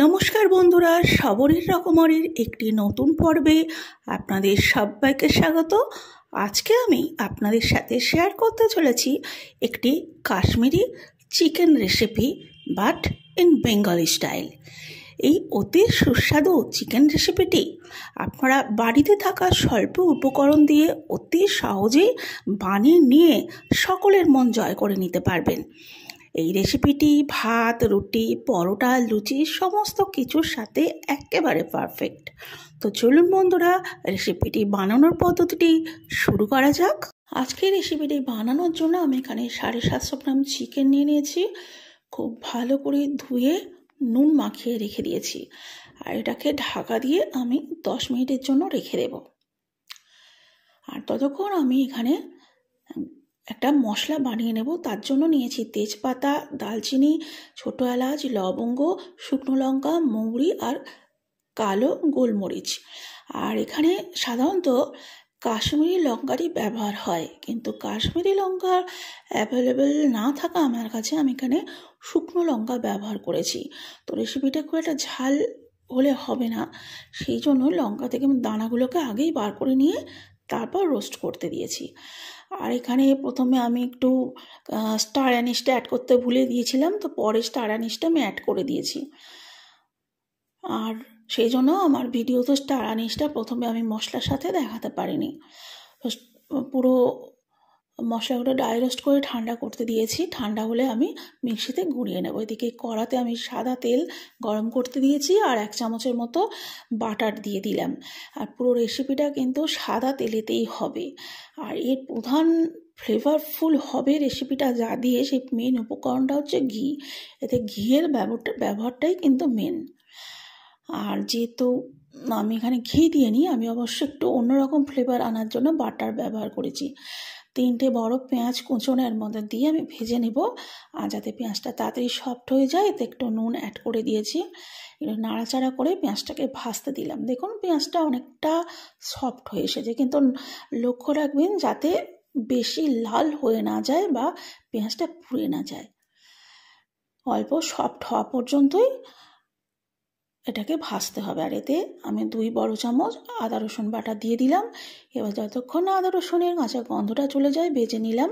নমস্কার বন্ধুরা, সবরের রকমারির একটি নতুন পর্বে আপনাদের সবাইকে স্বাগত। আজকে আমি আপনাদের সাথে শেয়ার করতে চলেছি একটি Kashmiri chicken recipe, but in Bengali style. এই অতি সুস্বাদু চিকেন রেসিপিটি আপনারা বাড়িতে থাকা স্বল্প উপকরণ দিয়ে অতি সহজেই বানিয়ে নিয়ে সকলের মন জয় করে নিতে পারবেন। এই রেসিপিটি ভাত, রুটি, পরোটা, লুচি সমস্ত কিছুর সাথে একেবারে পারফেক্ট। তো চলুন বন্ধুরা, রেসিপিটি বানানোর পদ্ধতিটি শুরু করা যাক। আজকের রেসিপিটি বানানোর জন্য আমি এখানে 750 গ্রাম চিকেন নিয়ে নিয়েছি। খুব ভালো করে ধুয়ে নুন মাখিয়ে রেখে দিয়েছি, আর এটাকে ঢাকা দিয়ে আমি 10 মিনিটের জন্য রেখে দেব। আর ততক্ষণ আমি এখানে একটা মশলা বানিয়ে নেব। তার জন্য নিয়েছি তেজপাতা, দালচিনি, ছোটো এলাচ, লবঙ্গ, শুকনো লঙ্কা, মৌরি আর কালো গোলমরিচ। আর এখানে সাধারণত কাশ্মীরি লঙ্কারই ব্যবহার হয়, কিন্তু কাশ্মীরি লঙ্কা অ্যাভেলেবেল না থাকা আমার কাছে আমি এখানে শুকনো লঙ্কা ব্যবহার করেছি। তো রেসিপিটা খুব একটা ঝাল হলে হবে না, সেই জন্য লঙ্কা থেকে দানাগুলোকে আগেই বার করে নিয়ে তারপর রোস্ট করতে দিয়েছি। আর এখানে প্রথমে আমি একটু স্টার অ্যানিসটা অ্যাড করতে ভুলে দিয়েছিলাম, তো পরে স্টার অ্যানিসটা আমি অ্যাড করে দিয়েছি। আর সেই জন্য আমার ভিডিওতে স্টার অ্যানিসটা প্রথমে আমি মশলার সাথে দেখাতে পারিনি। পুরো মশলাগুলো ড্রাই রোস্ট করে ঠান্ডা করতে দিয়েছি। ঠান্ডা হলে আমি মিক্সিতে গুঁড়িয়ে নেব। এদিকে কড়াতে আমি সাদা তেল গরম করতে দিয়েছি আর 1 চামচের মতো বাটার দিয়ে দিলাম। আর পুরো রেসিপিটা কিন্তু সাদা তেলেতেই হবে। আর এর প্রধান ফ্লেভারফুল হবে রেসিপিটা যা দিয়ে, সেই মেন উপকরণটা হচ্ছে ঘি। এতে ঘিয়ের ব্যবহারটাই কিন্তু মেন। আর যেহেতু আমি এখানে ঘি দিয়ে নিই, আমি অবশ্য একটু অন্যরকম ফ্লেভার আনার জন্য বাটার ব্যবহার করেছি। 3টে বড় পেঁয়াজ কুচোনের মধ্যে দিয়ে আমি ভেজে নেব, আর যাতে পেঁয়াজটা তাড়াতাড়ি সফট হয়ে যায় এতে একটু নুন অ্যাড করে দিয়েছি। একটু নাড়াচাড়া করে পেঁয়াজটাকে ভাজতে দিলাম। দেখুন পেঁয়াজটা অনেকটা সফট হয়ে এসেছে, কিন্তু লক্ষ্য রাখবেন যাতে বেশি লাল হয়ে না যায় বা পেঁয়াজটা পুড়ে না যায়। অল্প সফট হওয়া পর্যন্তই এটাকে ভাজতে হবে। আর এতে আমি 2 বড় চামচ আদা রসুন বাটা দিয়ে দিলাম। এবার যতক্ষণ না আদা রসুনের কাঁচা গন্ধটা চলে যায় ভেজে নিলাম।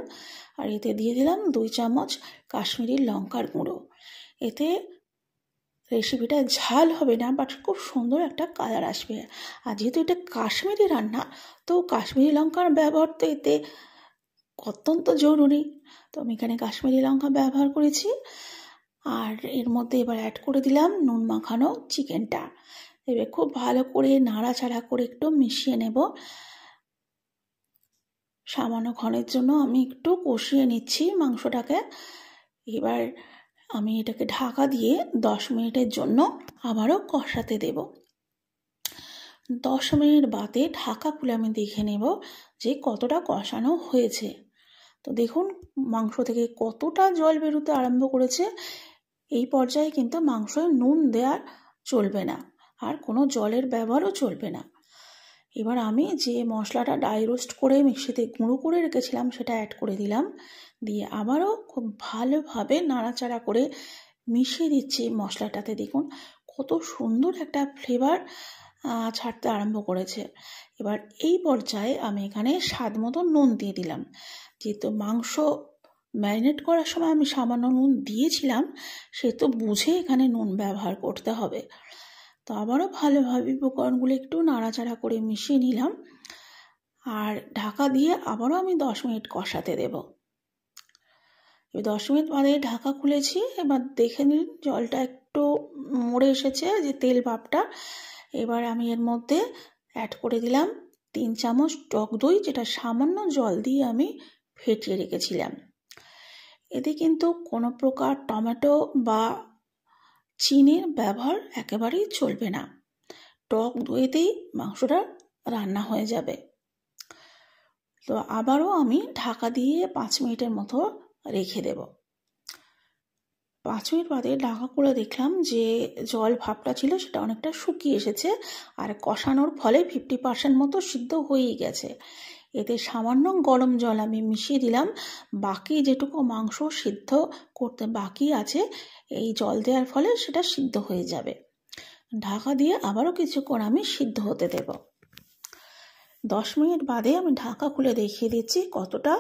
আর এতে দিয়ে দিলাম 2 চামচ কাশ্মীরি লঙ্কার গুঁড়ো। এতে রেসিপিটা ঝাল হবে না, বাট খুব সুন্দর একটা কালার আসবে। আর যেহেতু এটা কাশ্মীরি রান্না, তো কাশ্মীরি লঙ্কার ব্যবহার তো এতে অত্যন্ত জরুরি। তো আমি এখানে কাশ্মীরি লঙ্কা ব্যবহার করেছি। আর এর মধ্যে এবার অ্যাড করে দিলাম নুন মাখানো চিকেনটা। এবার খুব ভালো করে নাড়াচাড়া করে একটু মিশিয়ে নেব। সামান্য ক্ষণের জন্য আমি একটু কষিয়ে নিচ্ছি মাংসটাকে। এবার আমি এটাকে ঢাকা দিয়ে 10 মিনিটের জন্য আবারও কষাতে দেব। 10 মিনিট বাদে ঢাকা খুলে আমি দেখে নেব যে কতটা কষানো হয়েছে। তো দেখুন মাংস থেকে কতটা জল বেরোতে আরম্ভ করেছে। এই পর্যায়ে কিন্তু মাংসয় নুন দেওয়ার চলবে না, আর কোনো জলের ব্যবহারও চলবে না। এবার আমি যে মশলাটা ড্রাই রোস্ট করে মিক্সিতে গুঁড়ো করে রেখেছিলাম সেটা অ্যাড করে দিলাম। দিয়ে আবারও খুব ভালোভাবে নাড়াচাড়া করে মিশিয়ে দিচ্ছি মশলাটাতে। দেখুন কত সুন্দর একটা ফ্লেভার ছাড়তে আরম্ভ করেছে। এবার এই পর্যায়ে আমি এখানে স্বাদ মতো নুন দিয়ে দিলাম। যেহেতু মাংস ম্যারিনেট করার সময় আমি সামান্য নুন দিয়েছিলাম, সেহেতু বুঝে এখানে নুন ব্যবহার করতে হবে। তো আবারও ভালোভাবে উপকরণগুলো একটু নাড়াচাড়া করে মিশিয়ে নিলাম। আর ঢাকা দিয়ে আবারও আমি 10 মিনিট কষাতে দেব। 10 মিনিট বাদে ঢাকা খুলেছি। এবার দেখে নিন জলটা একটু মরে এসেছে, যে তেল ভাবটা। এবার আমি এর মধ্যে অ্যাড করে দিলাম 3 চামচ টক দই, যেটা সামান্য জল দিয়ে আমি ফেটিয়ে রেখেছিলাম। এতে কিন্তু কোনো প্রকার টমেটো বা চিনির ব্যবহার একেবারেই চলবে না। টক দইতেই মাংসটা রান্না হয়ে যাবে। তো আবারও আমি ঢাকা দিয়ে 5 মিনিটের মতো রেখে দেব। 5 মিনিট বাদে ঢাকা খুলে দেখলাম যে জল ভাবটা ছিল সেটা অনেকটা শুকিয়ে এসেছে, আর কষানোর ফলে 50% মতো সিদ্ধ হয়েই গেছে। এতে সামান্য গরম জল আমি মিশিয়ে দিলাম। বাকি যেটুকু মাংস সিদ্ধ করতে বাকি আছে, এই জল দেওয়ার ফলে সেটা সিদ্ধ হয়ে যাবে। ঢাকা দিয়ে আবারও কিছুক্ষণ আমি সিদ্ধ হতে দেব। 10 মিনিট বাদে আমি ঢাকা খুলে দেখিয়ে দিচ্ছি কতটা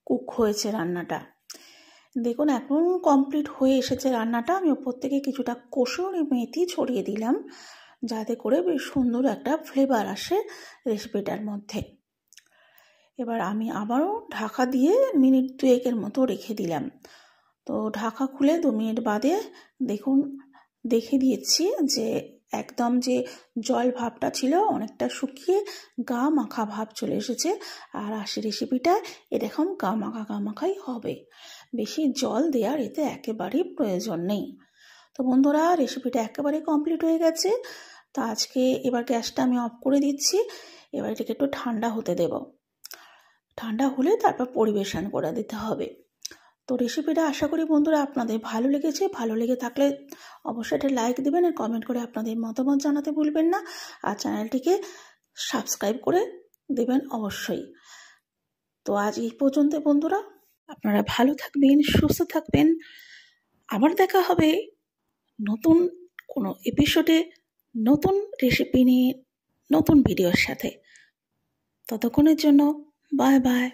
কুক হয়েছে রান্নাটা। দেখুন এখন কমপ্লিট হয়ে এসেছে রান্নাটা। আমি ওপর থেকে কিছুটা কসুরি মেথি ছড়িয়ে দিলাম, যাতে করে বেশ সুন্দর একটা ফ্লেভার আসে রেসিপিটার মধ্যে। এবার আমি আবারও ঢাকা দিয়ে মিনিট 2 মতো রেখে দিলাম। তো ঢাকা খুলে 2 মিনিট বাদে দেখুন দেখে দিয়েছি যে একদম যে জল ভাবটা ছিল অনেকটা শুকিয়ে গা মাখা ভাব চলে এসেছে। আর রেসিপিটা এরকম গা মাখাই হবে, বেশি জল দেওয়ার এতে একেবারেই প্রয়োজন নেই। তো বন্ধুরা, রেসিপিটা একেবারে কমপ্লিট হয়ে গেছে। তো আজকে এবার গ্যাসটা আমি অফ করে দিচ্ছি। এবার এটাকে একটু ঠান্ডা হতে দেব। ঠান্ডা হলে তারপর পরিবেশন করে দিতে হবে। তো রেসিপিটা আশা করি বন্ধুরা আপনাদের ভালো লেগেছে। ভালো লেগে থাকলে অবশ্যই এটা লাইক দেবেন আর কমেন্ট করে আপনাদের মতামত জানাতে ভুলবেন না। আর চ্যানেলটিকে সাবস্ক্রাইব করে দেবেন অবশ্যই। তো আজ এই পর্যন্ত বন্ধুরা, আপনারা ভালো থাকবেন, সুস্থ থাকবেন। আবার দেখা হবে নতুন কোনো এপিসোডে, নতুন রেসিপি নিয়ে, নতুন ভিডিওর সাথে। ততক্ষণের জন্য বাই বাই।